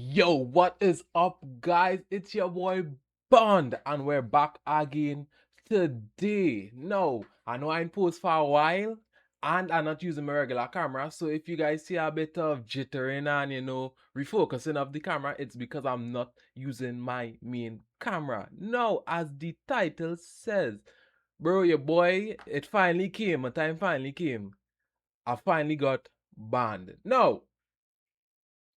Yo, what is up, guys? It's your boy Bond, and we're back again today. No, I know I ain't post for a while, and I'm not using my regular camera. So if you guys see a bit of jittering and refocusing of the camera, it's because I'm not using my main camera. No, as the title says, bro, your boy, it finally came. My time finally came. I finally got banned. No.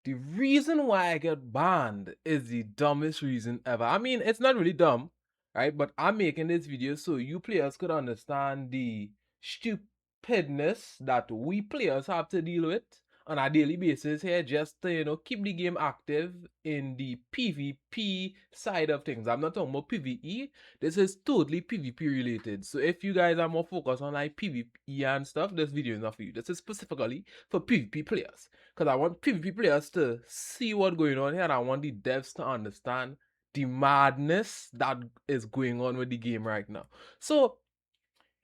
The reason why I get banned is the dumbest reason ever. I mean, it's not really dumb, right? But I'm making this video so you players could understand the stupidness that we players have to deal with on a daily basis here, just to, keep the game active in the PvP side of things. I'm not talking about PvE. This is totally PvP related. So if you guys are more focused on like PvE and stuff, this video is not for you. This is specifically for PvP players. Because I want PvP players to see what's going on here, and I want the devs to understand the madness that is going on with the game right now. So,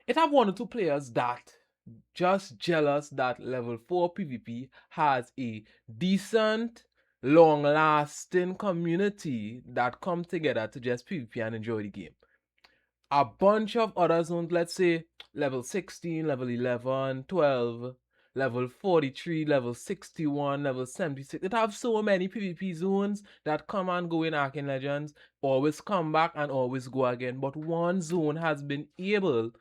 it have one or two players that just jealous that level 4 PvP has a decent, long-lasting community that come together to just PvP and enjoy the game. A bunch of other zones, let's say level 16, level 11, 12, level 43, level 61, level 76. It have so many PvP zones that come and go in Arcane Legends, always come back and always go again. But one zone has been able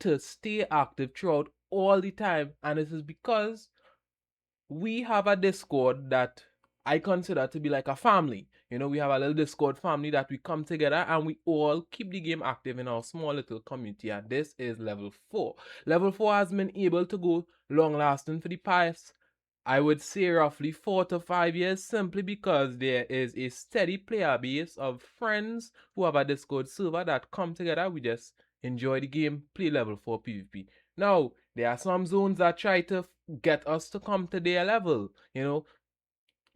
to stay active throughout all the time, and this is because we have a Discord that I consider to be like a family. We have a little Discord family that we come together and we all keep the game active in our small little community. And this is level 4. Level 4 has been able to go long lasting for the past, I would say, roughly 4 to 5 years, simply because there is a steady player base of friends who have a Discord server that come together. We just enjoy the game, play level 4 PvP. Now, there are some zones that try to get us to come to their level.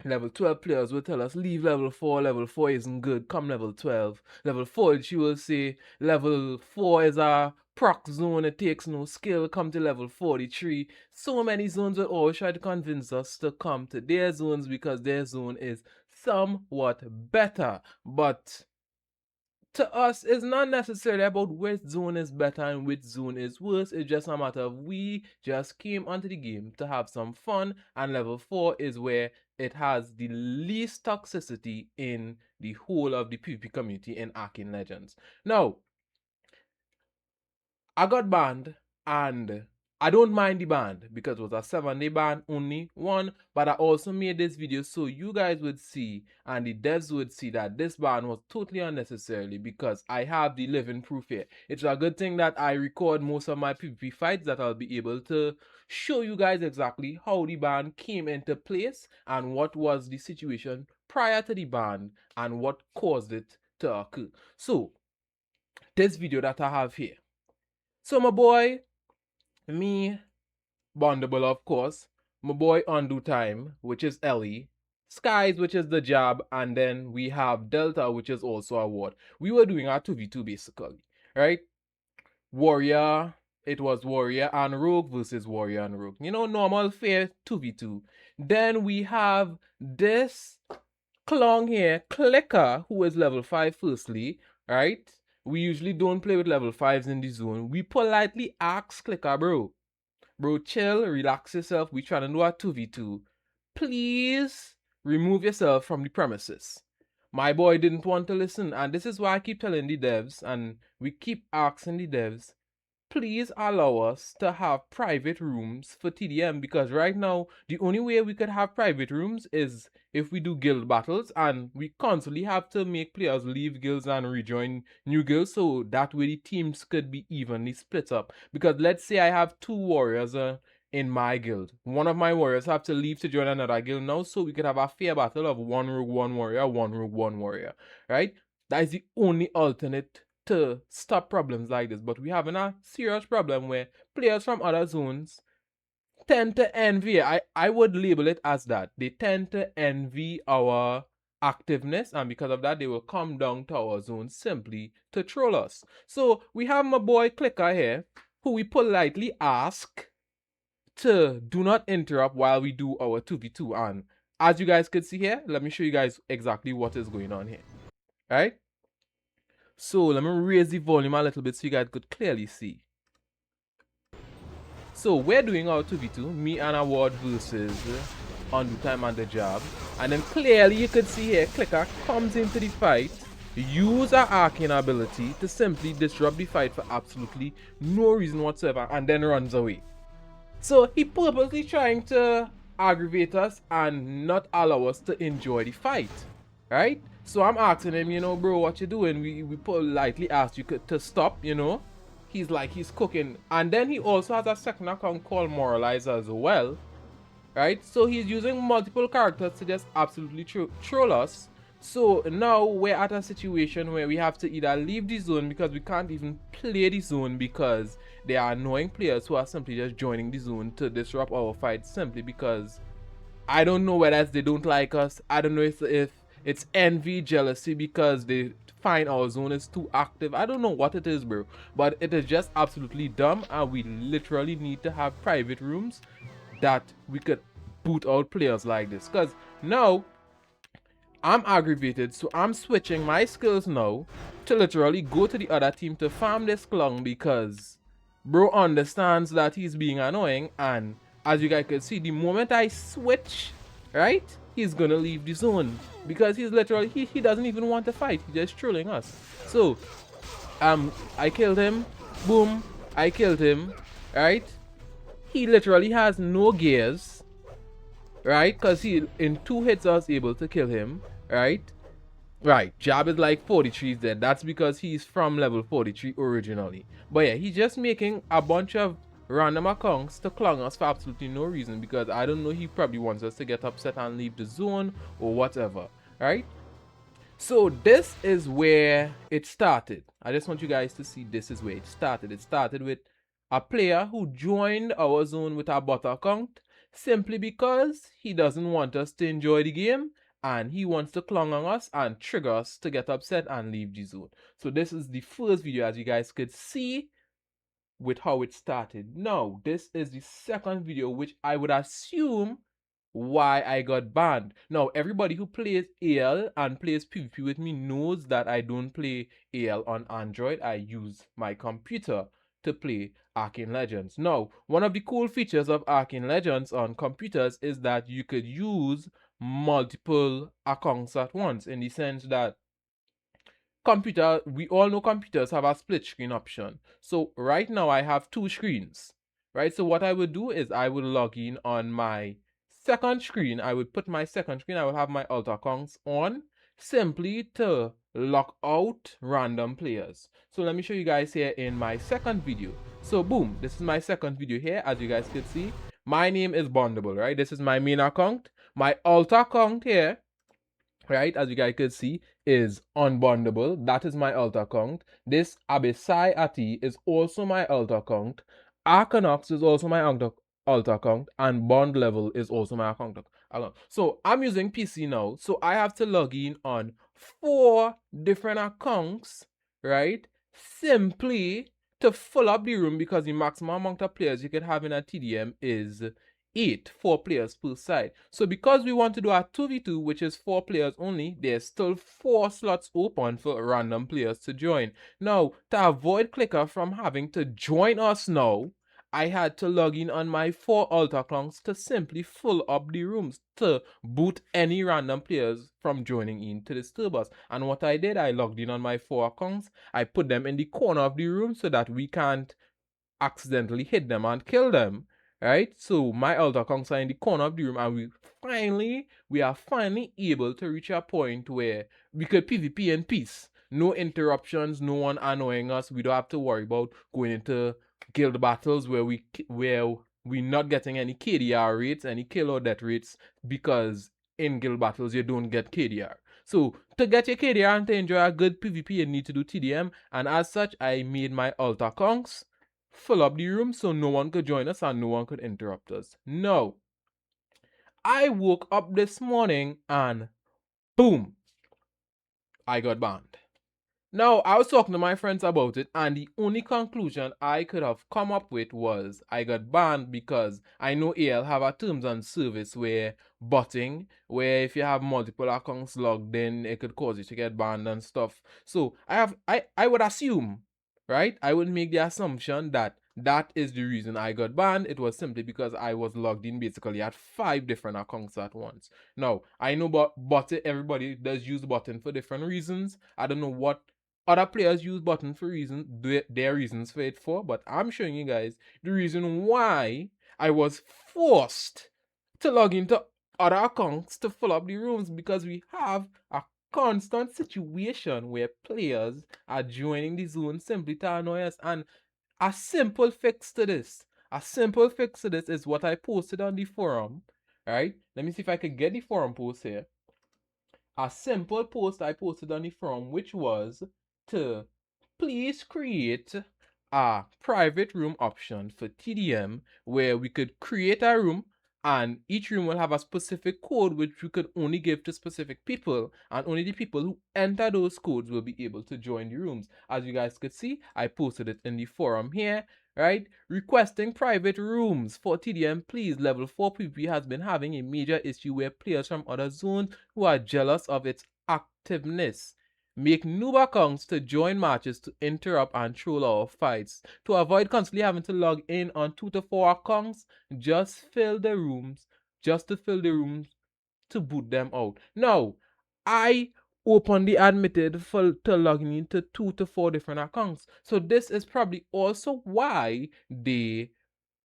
Level 12 players will tell us, leave level 4, level 4 isn't good, come level 12. Level 4, she will say, level 4 is a proc zone, it takes no skill, come to level 43. So many zones will always try to convince us to come to their zones because their zone is somewhat better. But to us, it's not necessarily about which zone is better and which zone is worse. It's just a matter of we just came onto the game to have some fun, and level 4 is where it has the least toxicity in the whole of the PvP community in Arcane Legends. Now, I got banned, and I don't mind the ban because it was a 7-day ban, only one. But I also made this video so you guys would see and the devs would see that this ban was totally unnecessarily, because I have the living proof here. It's a good thing that I record most of my PvP fights, that I'll be able to show you guys exactly how the ban came into place and what was the situation prior to the ban and what caused it to occur. So, this video that I have here. So my boy, me, Bondable, of course, my boy Undo Time, which is Ellie, Skies, which is the Jab, and then we have Delta, which is also a ward. We were doing our 2v2 basically, right? Warrior, it was Warrior and Rogue versus Warrior and Rogue. Normal, fair 2v2. Then we have this clown here, Clicker, who is level 5 firstly, right? We usually don't play with level 5s in the zone. We politely ask Clicker, bro, chill, relax yourself. We trying to do a 2v2. Please remove yourself from the premises. My boy didn't want to listen, and this is why I keep telling the devs, and we keep asking the devs, please allow us to have private rooms for TDM, because right now the only way we could have private rooms is if we do guild battles, and we constantly have to make players leave guilds and rejoin new guilds, so that way the teams could be evenly split up. Because let's say I have 2 warriors in my guild. One of my warriors have to leave to join another guild now, so we could have a fair battle of 1 rogue, 1 warrior, 1 rogue, 1 warrior, right? That is the only alternate to stop problems like this. But we having a serious problem where players from other zones tend to envy. I would label it as that. They tend to envy our activeness, and because of that they will come down to our zone simply to troll us. So we have my boy Clicker here, who we politely ask to do not interrupt while we do our 2v2, and as you guys could see here, let me show you guys exactly what is going on here. Right? So let me raise the volume a little bit so you guys could clearly see. So we're doing our 2v2, me and Award versus On Time and the Job. And then clearly you could see here, Clicker comes into the fight, use our Arcane ability to simply disrupt the fight for absolutely no reason whatsoever, and then runs away. So he purposely trying to aggravate us and not allow us to enjoy the fight, right? So I'm asking him, you know, bro, what you doing? We politely asked you to stop, you know. He's like, he's cooking. And then he also has a second account called Moralizer as well, right? So he's using multiple characters to just absolutely troll us. So now we're at a situation where we have to either leave the zone because we can't even play the zone because there are annoying players who are simply just joining the zone to disrupt our fight simply because I don't know whether they don't like us. I don't know if it's envy, jealousy because they find our zone is too active. I don't know what it is, bro. But it is just absolutely dumb, and we literally need to have private rooms that we could boot out players like this. Because now I'm aggravated, so I'm switching my skills now to literally go to the other team to farm this clown because bro understands that he's being annoying, and as you guys can see, the moment I switch, right, he's gonna leave the zone because he's literally he doesn't even want to fight. He's just trolling us. So I killed him, boom, I killed him, right? He literally has no gears, right? Because he in 2 hits I was able to kill him, right? Right, Jab is like 43 dead. That's because he's from level 43 originally. But yeah, he's just making a bunch of random accounts to clong us for absolutely no reason because I don't know, he probably wants us to get upset and leave the zone or whatever, right? So this is where it started. I just want you guys to see this is where it started. It started with a player who joined our zone with a bot account simply because he doesn't want us to enjoy the game and he wants to clong on us and trigger us to get upset and leave the zone. So this is the first video, as you guys could see, with how it started. Now, this is the second video, which I would assume why I got banned. Now, everybody who plays AL and plays PvP with me knows that I don't play AL on Android. I use my computer to play Arcane Legends. Now, one of the cool features of Arcane Legends on computers is that you could use multiple accounts at once, in the sense that we all know computers have a split screen option. So right now I have 2 screens, right? So what I would do is I would log in on my second screen. I would put my second screen, I will have my alt accounts on simply to lock out random players. So let me show you guys here in my second video. So boom, this is my second video here. As you guys can see, my name is Bondable, right? This is my main account. My alt account here, right, as you guys could see, is unbondable. That is my alt account. This Abisai Ati is also my alt account. Arcanox is also my alt account, and Bond Level is also my account. So I'm using PC now, so I have to log in on 4 different accounts, right, simply to fill up the room, because the maximum amount of players you could have in a TDM is 4 players per side. So because we want to do a 2v2, which is 4 players only, there's still 4 slots open for random players to join. Now, to avoid Clicker from having to join us now, I had to log in on my 4 alt accounts to simply fill up the rooms to boot any random players from joining in to disturb us. And what I did, I logged in on my 4 accounts. I put them in the corner of the room so that we can't accidentally hit them and kill them, right? So my alt accounts are in the corner of the room, and we are finally able to reach a point where we could PvP in peace. No interruptions, no one annoying us. We don't have to worry about going into guild battles where we're not getting any KDR rates, any kill or death rates, because in guild battles you don't get KDR. So to get your KDR and to enjoy a good PvP, you need to do TDM, and as such, I made my alt accounts fill up the room so no one could join us and no one could interrupt us. No. I woke up this morning and boom, I got banned. Now, I was talking to my friends about it, and the only conclusion I could have come up with was I got banned because I know AL have a terms and service where botting, where if you have multiple accounts logged in, it could cause you to get banned and stuff. So I would assume, right? I would make the assumption that that is the reason I got banned. It was simply because I was logged in basically at 5 different accounts at once. Now, I know bot everybody does use button for different reasons. I don't know what other players use button for their reasons for it for, but I'm showing you guys the reason why I was forced to log into other accounts to fill up the rooms, because we have a constant situation where players are joining the zone simply to annoy us. And a simple fix to this, is what I posted on the forum. Right? Let me see if I could get the forum post here. A simple post I posted on the forum, which was to please create a private room option for TDM where we could create a room, and each room will have a specific code which we could only give to specific people, and only the people who enter those codes will be able to join the rooms. As you guys could see, I posted it in the forum here, right? Requesting private rooms for TDM, please. Level 4 PvP has been having a major issue where players from other zones who are jealous of its activeness make noob accounts to join matches to interrupt and troll our fights. To avoid constantly having to log in on 2 to 4 accounts, just fill the rooms, just to fill the rooms to boot them out. Now, I openly admitted to logging into 2 to 4 different accounts. So this is probably also why they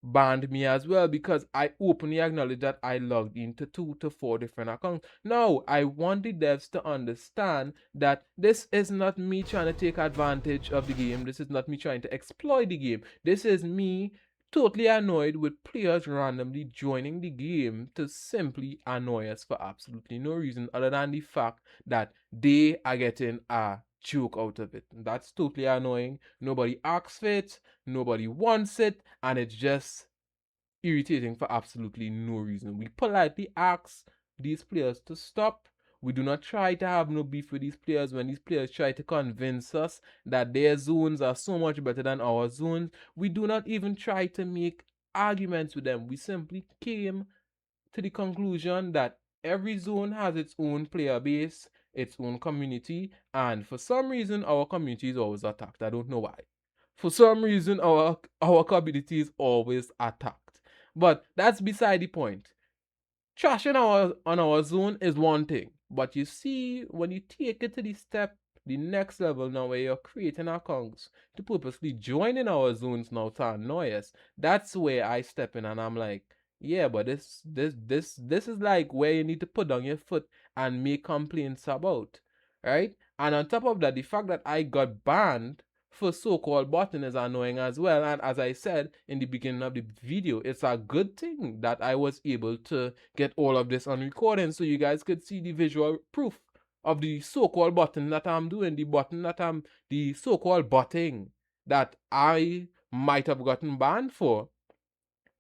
banned me as well, because I openly acknowledge that I logged into 2 to 4 different accounts. Now, I want the devs to understand that this is not me trying to take advantage of the game. This is not me trying to exploit the game. This is me totally annoyed with players randomly joining the game to simply annoy us for absolutely no reason other than the fact that they are getting a joke out of it. That's totally annoying. Nobody asks for it, nobody wants it, and it's just irritating for absolutely no reason. We politely ask these players to stop. We do not try to have no beef with these players. When these players try to convince us that their zones are so much better than our zones, we do not even try to make arguments with them. We simply came to the conclusion that every zone has its own player base, its own community, and for some reason our community is always attacked. I don't know why. For some reason our community is always attacked. But that's beside the point. Trashing on our zone is one thing, but you see, when you take it to the next level now, where you're creating accounts to purposely join in our zones now to annoy us, that's where I step in and I'm like, yeah, but this is like where you need to put down your foot and make complaints about, right? And on top of that, the fact that I got banned for so-called botting is annoying as well. And as I said in the beginning of the video, it's a good thing that I was able to get all of this on recording so you guys could see the visual proof of the so-called button that I'm doing, the so-called botting that I might have gotten banned for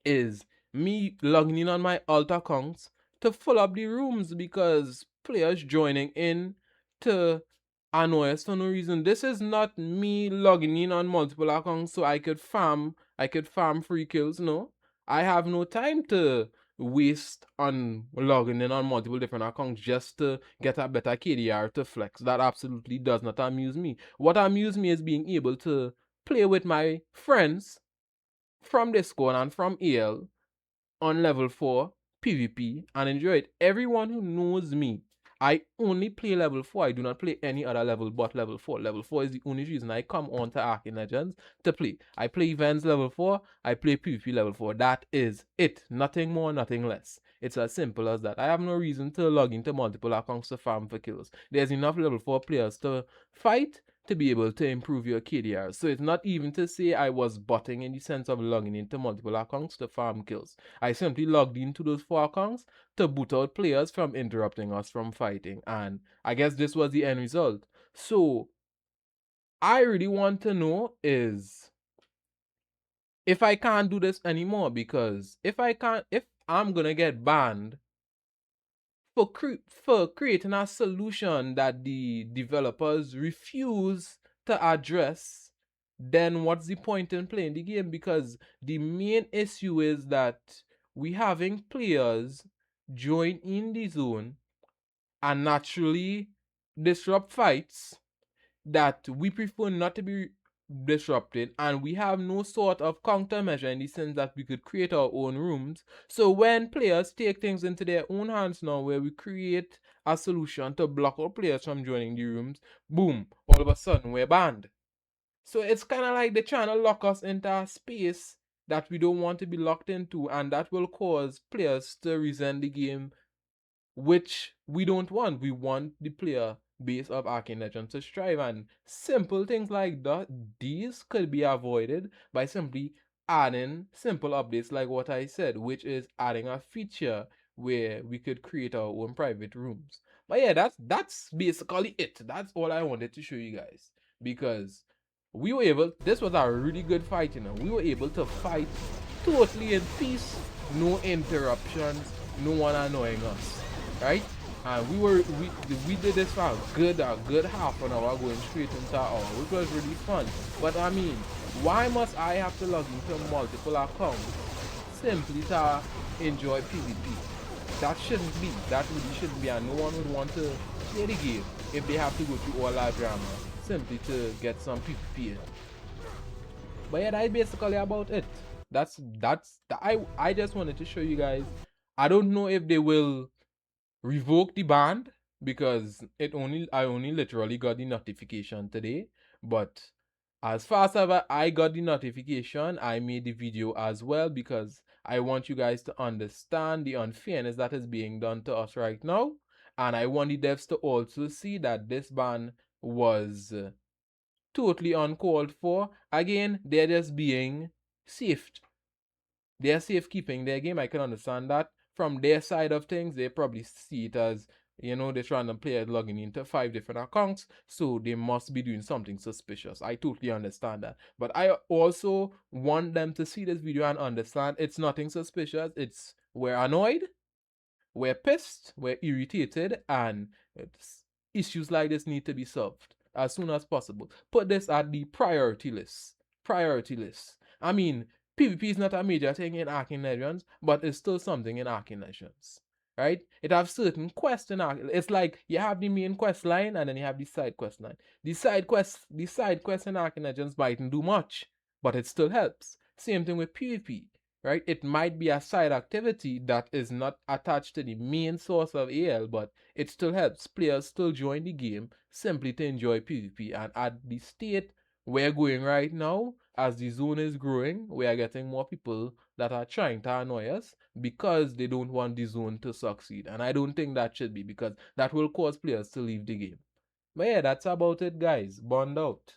is me logging in on my alt accounts to fill up the rooms because players joining in to annoy us for no reason. This is not me logging in on multiple accounts so I could farm free kills. No. I have no time to waste on logging in on multiple different accounts just to get a better KDR to flex. That absolutely does not amuse me. What amuses me is being able to play with my friends from Discord and from EL on level 4 PvP and enjoy it. Everyone who knows me, I only play level 4. I do not play any other level but level 4. Level 4 is the only reason I come on to Arcane Legends to play. I play events level 4, I play PvP level 4. That is it. Nothing more, nothing less. It's as simple as that. I have no reason to log into multiple accounts to farm for kills. There's enough level 4 players to fight to be able to improve your KDR. So it's not even to say I was botting in the sense of logging into multiple accounts to farm kills. I simply logged into those 4 accounts to boot out players from interrupting us from fighting. And I guess this was the end result. So I really want to know is if I can't do this anymore, because if I'm gonna get banned for creating a solution that the developers refuse to address, then what's the point in playing the game? Because the main issue is that we having players join in the zone and naturally disrupt fights that we prefer not to be disrupted, and we have no sort of countermeasure in the sense that we could create our own rooms. So when players take things into their own hands now, where we create a solution to block our players from joining the rooms, boom, all of a sudden we're banned. So it's kind of like they're trying to lock us into a space that we don't want to be locked into, and that will cause players to resent the game, which we don't want. We want the player base of Arcane Legends to strive, and simple things like that, these could be avoided by simply adding simple updates like what I said, which is adding a feature where we could create our own private rooms. But yeah, that's basically it. That's all I wanted to show you guys, because we were able, this was a really good fight, we were able to fight totally in peace, no interruptions, no one annoying us, right? And we did this for a good half an hour, going straight into an hour, which was really fun. But I mean, why must I have to log into multiple accounts simply to enjoy PvP? That shouldn't be. That really shouldn't be, and no one would want to play the game if they have to go through all that drama simply to get some PvP in. But yeah, that's basically about it. I just wanted to show you guys. I don't know if they will revoke the ban, because I only literally got the notification today. But as fast as I got the notification, I made the video as well, because I want you guys to understand the unfairness that is being done to us right now, and I want the devs to also see that this ban was totally uncalled for. Again, they're just being safe. They're safekeeping their game. I can understand that. From their side of things, they probably see it as, they're trying to play it logging into 5 different accounts, so they must be doing something suspicious. I totally understand that. But I also want them to see this video and understand it's nothing suspicious. It's, we're annoyed, we're pissed, we're irritated, and issues like this need to be solved as soon as possible. Put this at the priority list. Priority list. I mean, PvP is not a major thing in Arcane Legends, but it's still something in Arcane Legends. Right? It has certain quests in Arcane. It's like you have the main quest line and then you have the side quest line. The side quest in Arcane Legends mightn't do much, but it still helps. Same thing with PvP. Right? It might be a side activity that is not attached to the main source of AL, but it still helps. Players still join the game simply to enjoy PvP. And at the state we're going right now, as the zone is growing, we are getting more people that are trying to annoy us because they don't want the zone to succeed. And I don't think that should be, because that will cause players to leave the game. But yeah, that's about it, guys. Bond out.